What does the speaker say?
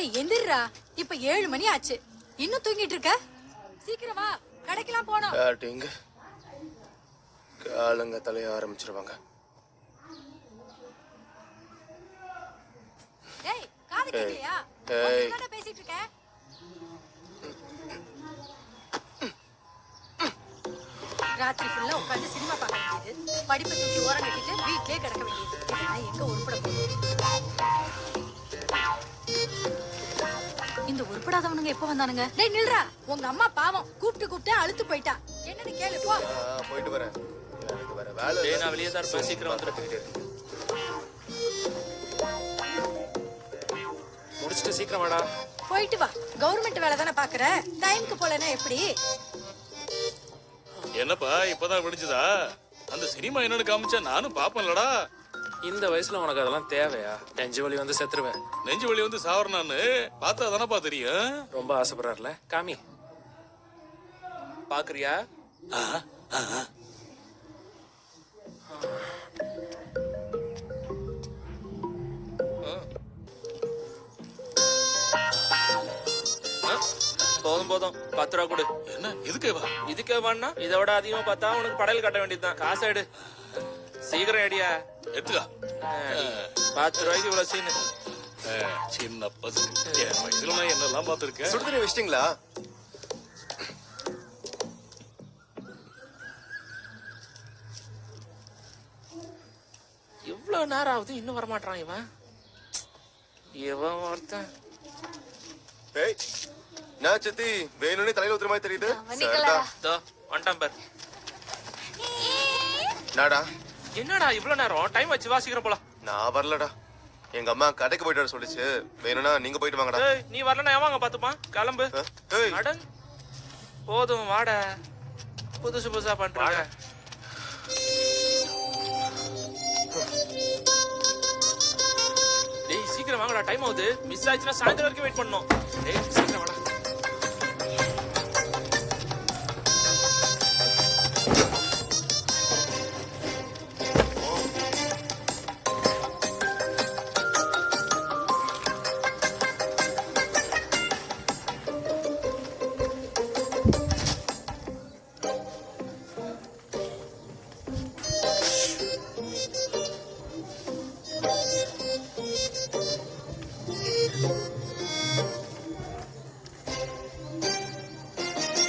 டேய் எந்திரா, இப்ப 7 மணி ஆச்சு. இன்னும் தூங்கிட்டு இருக்க? சீக்கிரம் வா, கடைக்கெல்லாம் போனோம். பேட்டிங் காலங்க தலைய ஆரம்பிச்சிருவாங்க. டேய் காது கேக்கலையா? என்ன பேசிட்டு இருக்க? ராத்திரி ஃபுல்லா உட்கார்ந்து சினிமா பார்க்க வேண்டியது, படிப்பை தூக்கி ஓரம் கட்டிட்டு வீட்லயே கிடக்க வேண்டியது. இதெல்லாம் எங்க உருப்பட போகுது? இந்த உருப்படாதவனுங்க எப்ப வந்தானுங்க? டேய் நில்றா, உங்க அம்மா பாவம் கூப்பிட்டு அழுத்து போயிட்டா. என்னன்னு கேளு போ. போயிட்டு வரேன், எனக்கு வர வேலை. டேய் நான் வெளியே தான் இருப்பேன், சீக்கிரம் வந்துரு. முடிச்சிட்டு சீக்கிரம் வாடா. போயிட்டு வா, கவர்மெண்ட் வேலை தானே பாக்குற, டைம்க்கு போலனா எப்படி? என்னப்பா இப்பதான் விடிச்சுதா? அந்த சினிமா என்னன்னு காமிச்சா நானும் பாப்பேன்லடா. இந்த வயசுல உனக்கு அதெல்லாம் தேவையா? நெஞ்சு வலி வந்து செத்துருவேன். நெஞ்சு வலி வந்து சாவறனான்னு பார்த்தா தானப்பா தெரியும். ரொம்ப ஆசைப்படுறாருல, காமி. பாக்குறியா? போதும் போதும், 10 ரூபா கொடு. என்ன எதுக்கே வா? இதுக்கே வேணா? இதை விட அதிகமா பார்த்தா உனக்கு படையல் கட்ட வேண்டியதுதான். காசு எடு, சீக்கிரம் அடியா. எடுத்துக்கா. 10 ரூபாய்க்கு இவ்வளவு சீனு. சின்ன பசங்க, என் வயசுல நான் என்னெல்லாம் பார்த்திருக்கேன். சுடுதண்ணி வச்சிட்டீங்களா? இவ்வளவு நேரம் ஆகுது இன்னும் வரமாட்டான் இவன். இவன் ஒருத்தன். ஏய் நான் சித்தி வேணும்னே தலையில ஊத்துற மாதிரி தெரியுது. வந்துட்டான் பார். நாடா என்னடா இவ்வளவு நேரம்? டைம் வச்சு வா, சீக்கிரம் போலாம். நான் வரலடா, எங்க அம்மா கடைக்கு போயிட்டு வர சொல்லிச்சு. வேணும்னா நீங்க போயிட்டு வாங்கடா. நீ வரலன்னா ஏவாங்க பாத்துப்பான். கிளம்பு. அடங் போதும் வாட. புதுசு புதுசா பண்றாங்க. டேய் சீக்கிரம் வாங்கடா, டைம் ஆகுது. மிஸ் ஆயிடுச்சுன்னா சாயந்தரம் வரைக்கும் வெயிட் பண்ணணும். டேய் சீக்கிரம் வாடா.